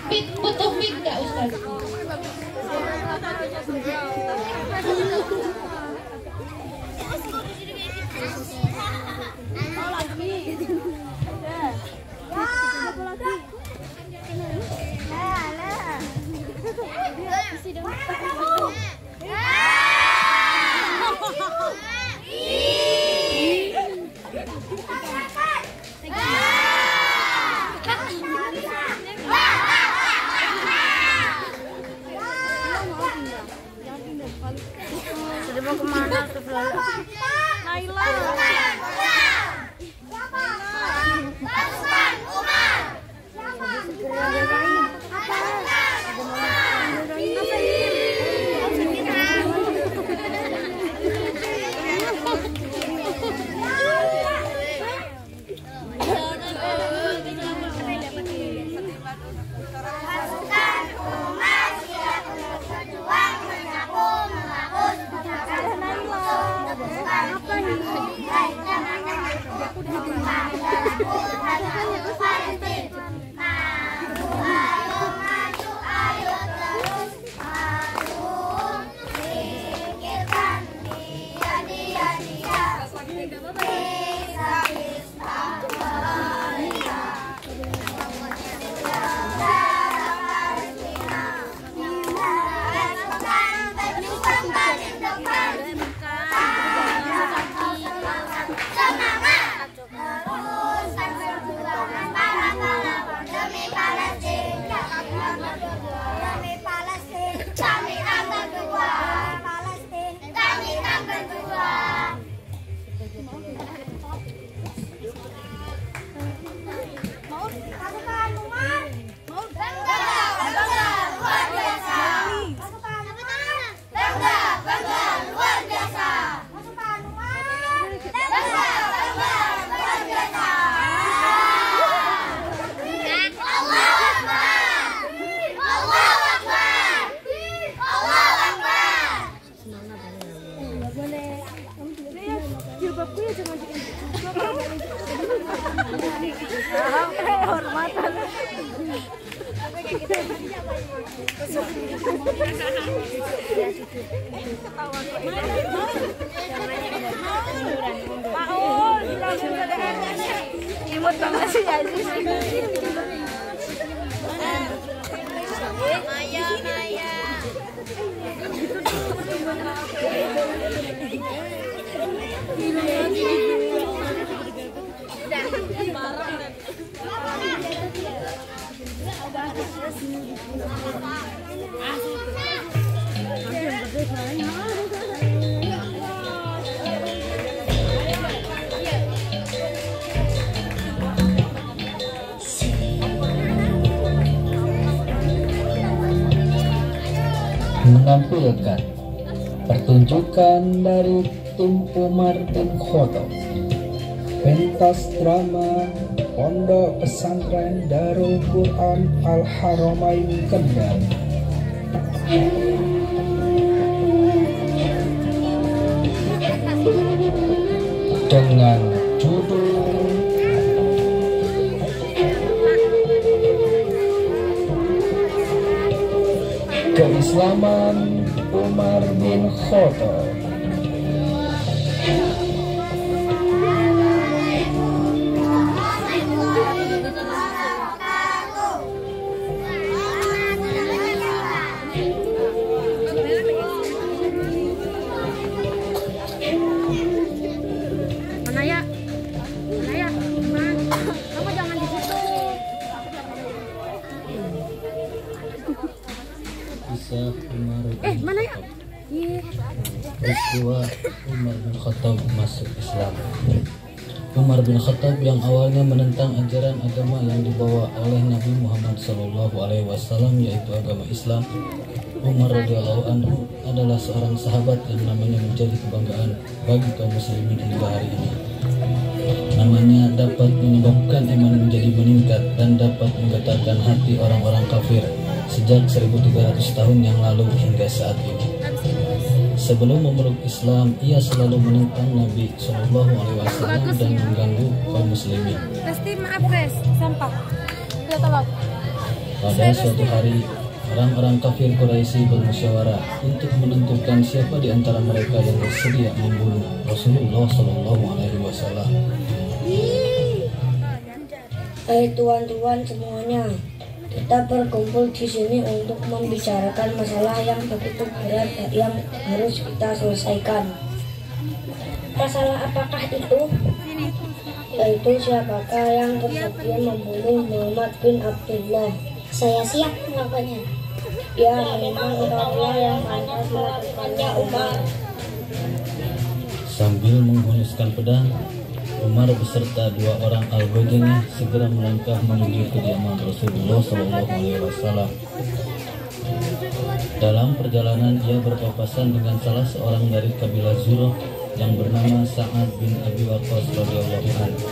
butuh mic nggak Ustaz? Sudah mau kemana tuh Naila? Imut banget sih Aziz. Maya. Menampilkan pertunjukan dari tim Umar bin Khattab, pentas drama Pondok Pesantren Darul Quran Al Haramain Kendal dengan judul Keislaman Umar bin Khattab. Kamu jangan di situ. Kisah Umar bin Mana ya? Peristiwa Umar bin Khattab masuk Islam. Umar bin Khattab yang awalnya menentang ajaran agama yang dibawa oleh Nabi Muhammad SAW, yaitu agama Islam. Umar radhiyallahu anhu adalah seorang sahabat yang namanya menjadi kebanggaan bagi kaum muslimin hingga hari ini. Namanya dapat menyebabkan iman menjadi meningkat dan dapat menggetarkan hati orang-orang kafir sejak 1300 tahun yang lalu hingga saat ini. Sebelum memeluk Islam, ia selalu menentang Nabi SAW dan mengganggu kaum muslimin. Pasti maaf guys, sampah. Kita tolong. Pada suatu hari, orang-orang kafir Quraisy bermusyawarah untuk menentukan siapa di antara mereka yang bersedia membunuh Rasulullah Shallallahu Alaihi Wasallam. Hai tuan-tuan semuanya, kita berkumpul di sini untuk membicarakan masalah yang begitu berat yang harus kita selesaikan. Masalah apakah itu? Yaitu siapakah yang bersedia membunuh Muhammad bin Abdullah. Saya siap melakukannya. Ya, memang engkaulah yang pantas melakukannya, Umar. Sambil menghunuskan pedang, Umar beserta dua orang al-Bajani segera melangkah menuju kediaman Rasulullah SAW. Dalam perjalanan ia berpapasan dengan salah seorang dari kabilah Zurah yang bernama Sa'ad bin Abi Waqqas radhiyallahu anhu.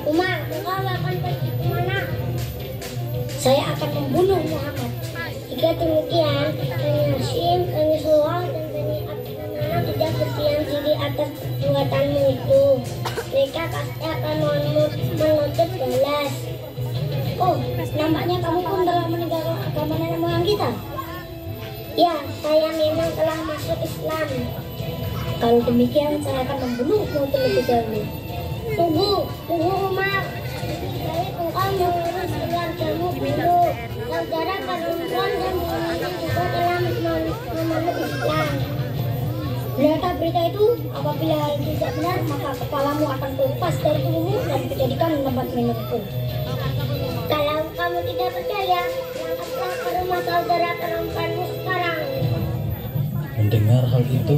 Umar, engkau akan pergi kemana? Saya akan membunuh Muhammad. Jika demikian, Bani Hashim, Bani Sulaiman, dan Bani Abdurrahman tidak berdiam diri atas perbuatanmu itu. Mereka pasti akan menuntut balas. Oh, nampaknya kamu pun telah meninggalkan agama nenek moyang kita. Ya, saya memang telah masuk Islam. Kalau demikian, saya akan membunuhmu terlebih dahulu. Tunggu Umar. Baik, engkau mengurus keluargamu dulu. Saudara perempuan dan suami juga telah memeluk Islam. Benarkah berita itu? Apabila hal itu tidak benar, maka kepalamu akan terlepas dari tubuhmu dan dijadikan tempat minumku. Kalau kamu tidak percaya, langkahlah ke rumah saudara perempuanmu sekarang. Mendengar hal itu,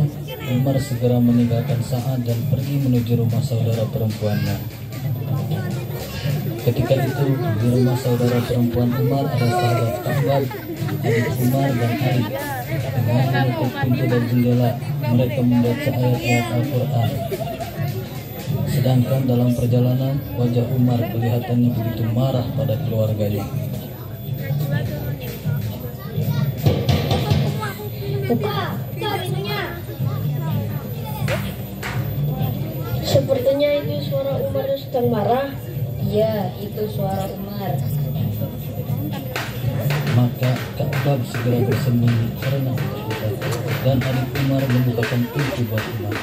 Umar segera meninggalkan Sa'ad dan pergi menuju rumah saudara perempuannya. Ketika itu, di rumah saudara perempuan Umar ada sahabat Ka'bah, adik Umar dan Ali. Dengan menutup pintu dan jendela, mereka membaca ayat-ayat Al-Quran. Sedangkan dalam perjalanan, wajah Umar kelihatannya begitu marah pada keluarganya. Buka pintunya. Sepertinya itu suara Umar yang sedang marah. Iya, itu suara Umar. Maka Ka'bah segera bersembunyi karena ketakutan, dan adik Umar membukakan pintu buat Umar.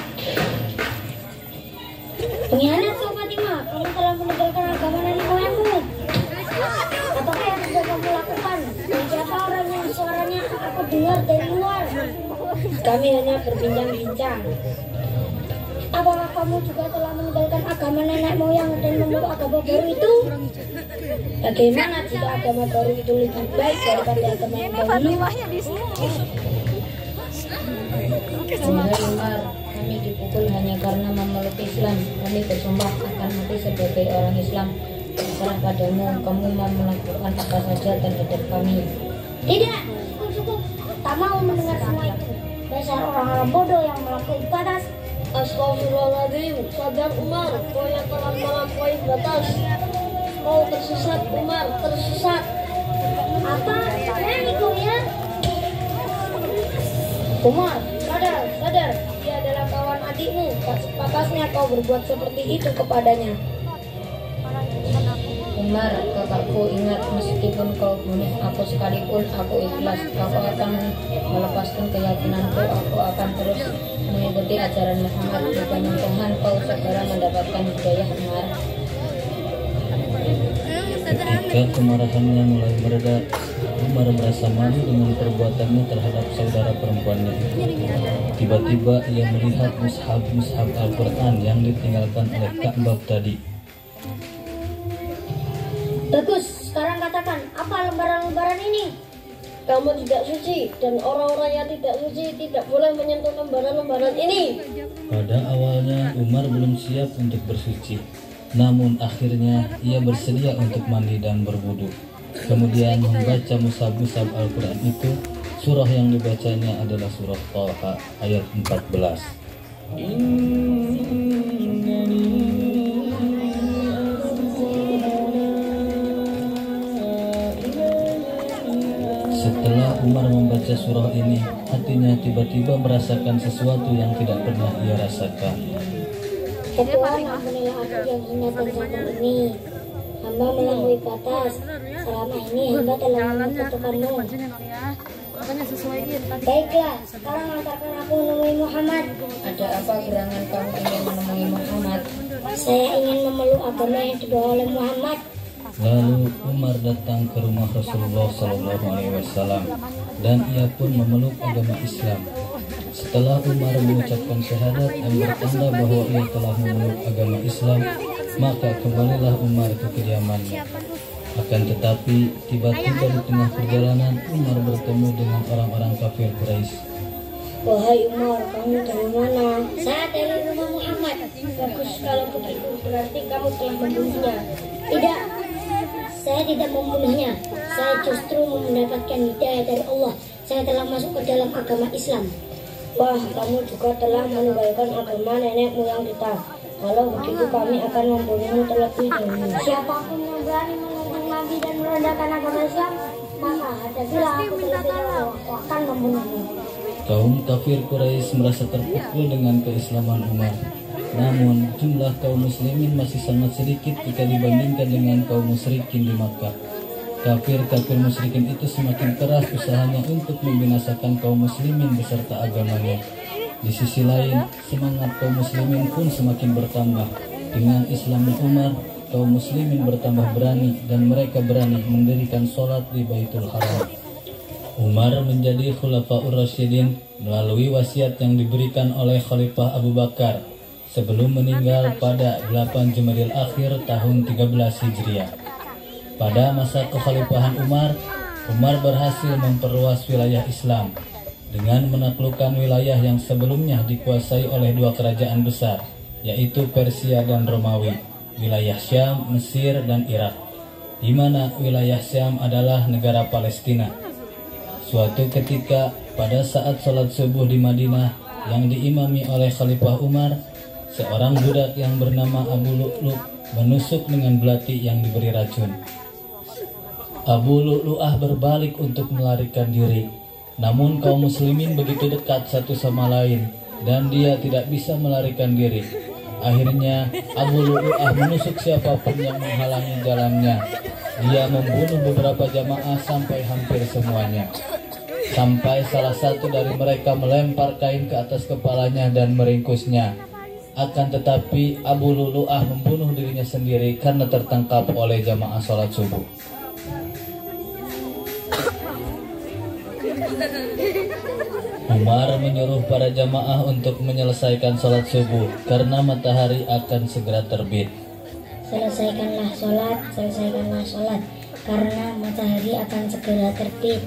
Pengkhianat kau Fatimah, kamu telah meninggalkan agama nenek moyangmu. Apakah yang sudah kamu lakukan? Dan siapa orang yang suaranya aku dengar dari luar? Kami hanya berbincang-bincang. Apakah kamu juga telah meninggalkan agama nenek moyang dan memeluk agama baru itu? Bagaimana jika agama baru itu lebih baik daripada agama yang dahulu? Wahai Umar, kami dipukul hanya karena memeluk Islam. Kami bersumpah akan mati sebagai orang Islam. Terserah padamu, kamu mau melakukan apa saja terhadap kami. Tidak, cukup. Tak mau mendengar semua itu. Dasar orang-orang bodoh yang melakukan batas. Astagfirullahaladzim, sadar Umar, kau yang telah melampaui batas. Kau tersesat Umar, tersesat. Apa? Berani kau ya? Umar, sadar, dia adalah kawan adikmu. Tak sepatasnya kau berbuat seperti itu kepadanya. Umar, kakakku, ingat, meskipun kau bunuh aku sekalipun, aku ikhlas. Aku akan melepaskan keyakinanku. Aku akan terus mengikuti ajaran Muhammad. Mudah-mudahan kau segera mendapatkan hidayah, Umar. Ketika kemarahannya mulai mereda, Umar merasa malu dengan perbuatannya terhadap saudara perempuannya. Tiba-tiba ia melihat mushaf Al-Quran yang ditinggalkan oleh Ka'bah tadi. Bagus, sekarang katakan, apa lembaran-lembaran ini? Kamu tidak suci dan orang-orang yang tidak suci tidak boleh menyentuh lembaran-lembaran ini. Pada awalnya Umar belum siap untuk bersuci, namun akhirnya ia bersedia untuk mandi dan berwudu. Kemudian membaca mushaf Al-Quran itu. Surah yang dibacanya adalah surah Thaha ayat 14. Setelah Umar membaca surah ini, hatinya tiba-tiba merasakan sesuatu yang tidak pernah ia rasakan. Tuhan, ampunilah aku yang hina dan sombong ini. hamba melampaui batas. Selama ini hamba telah menyekutukanmu. Baiklah, sekarang antarkan aku menemui Muhammad. Ada apa gerangan kamu ingin menemui Muhammad? Saya ingin memeluk agama yang dibawa oleh Muhammad. Lalu Umar datang ke rumah Rasulullah SAW dan ia pun memeluk agama Islam. Setelah Umar mengucapkan syahadat dan bertanda bahwa ia telah memeluk agama Islam, maka kembalilah Umar ke kediamannya. Akan tetapi tiba-tiba di tengah perjalanan Umar bertemu dengan orang-orang kafir Quraisy. Wahai Umar, kamu dari mana? Saya dari rumah Muhammad. Bagus kalau begitu, berarti kamu telah membunuhnya. Tidak, saya tidak membunuhnya. Saya justru mendapatkan hidayah dari Allah. Saya telah masuk ke dalam agama Islam. Wah, kamu juga telah meninggalkan agama nenek moyang kita. Kalau begitu kami akan membunuhmu terlebih dahulu. Siapapun yang berani menentang Nabi dan merendahkan agama Islam, maka hadapilah aku terlebih dahulu. Aku akan membunuhmu. Kaum kafir Quraisy merasa terpukul dengan keislaman Umar. Namun jumlah kaum muslimin masih sangat sedikit jika dibandingkan dengan kaum musyrikin di Makkah. Kafir musyrikin itu semakin keras usahanya untuk membinasakan kaum muslimin beserta agamanya. Di sisi lain, semangat kaum muslimin pun semakin bertambah. Dengan Islamnya Umar, kaum muslimin bertambah berani dan mereka berani mendirikan sholat di Baitul Haram. Umar menjadi Khulafaur Rasyidin melalui wasiat yang diberikan oleh Khalifah Abu Bakar sebelum meninggal pada 8 Jumadil Akhir tahun 13 Hijriah. Pada masa kekhalifahan Umar berhasil memperluas wilayah Islam dengan menaklukkan wilayah yang sebelumnya dikuasai oleh dua kerajaan besar, yaitu Persia dan Romawi, wilayah Syam, Mesir, dan Irak, di mana wilayah Syam adalah negara Palestina. Suatu ketika, pada saat sholat subuh di Madinah yang diimami oleh Khalifah Umar, seorang budak yang bernama Abu Lu'lu' menusuk dengan belati yang diberi racun. Abu Lu'lu'ah berbalik untuk melarikan diri, namun kaum muslimin begitu dekat satu sama lain dan dia tidak bisa melarikan diri. Akhirnya Abu Lu'lu'ah menusuk siapapun yang menghalangi jalannya. Dia membunuh beberapa jamaah sampai hampir semuanya. Sampai salah satu dari mereka melempar kain ke atas kepalanya dan meringkusnya. Akan tetapi Abu Lu'lu'ah membunuh dirinya sendiri karena tertangkap oleh jamaah sholat subuh. Umar menyuruh para jamaah untuk menyelesaikan sholat subuh karena matahari akan segera terbit. Selesaikanlah sholat, karena matahari akan segera terbit.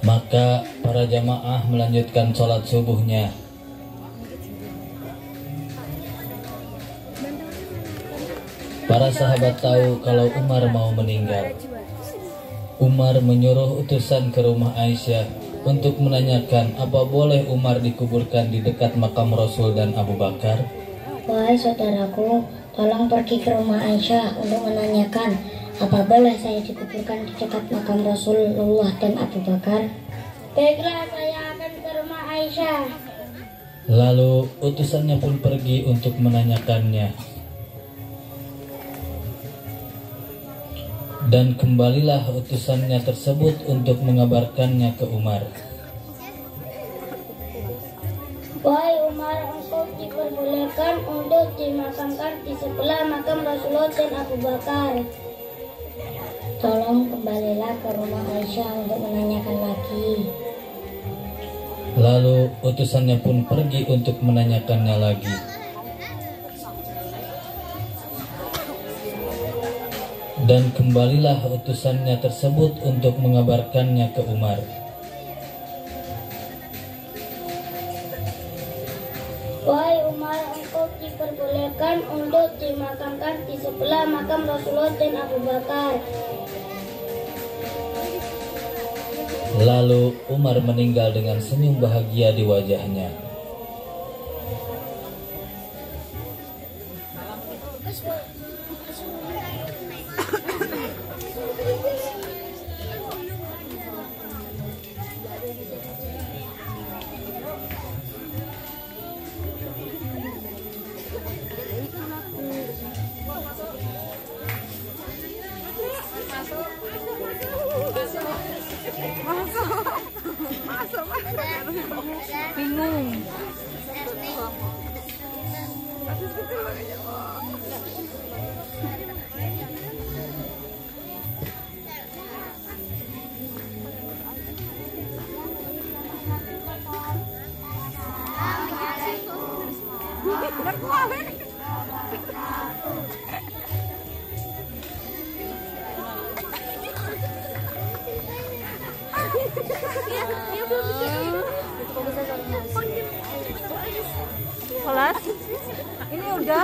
Maka para jamaah melanjutkan sholat subuhnya. Para sahabat tahu kalau Umar mau meninggal. Umar menyuruh utusan ke rumah Aisyah untuk menanyakan apa boleh Umar dikuburkan di dekat makam Rasul dan Abu Bakar. Wahai saudaraku, tolong pergi ke rumah Aisyah untuk menanyakan apa boleh saya dikuburkan di dekat makam Rasulullah dan Abu Bakar. Baiklah, saya akan ke rumah Aisyah. Lalu utusannya pun pergi untuk menanyakannya. Dan kembalilah utusannya tersebut untuk mengabarkannya ke Umar. Wahai Umar, engkau diperbolehkan untuk dimakamkan di sebelah makam Rasulullah dan Abu Bakar. Tolong kembalilah ke rumah Aisyah untuk menanyakan lagi. Lalu utusannya pun pergi untuk menanyakannya lagi. Dan kembalilah utusannya tersebut untuk mengabarkannya ke Umar. Wahai Umar, engkau diperbolehkan untuk dimakamkan di sebelah makam Rasulullah dan Abu Bakar. Lalu Umar meninggal dengan senyum bahagia di wajahnya. Bingung. Kelas? Ini udah.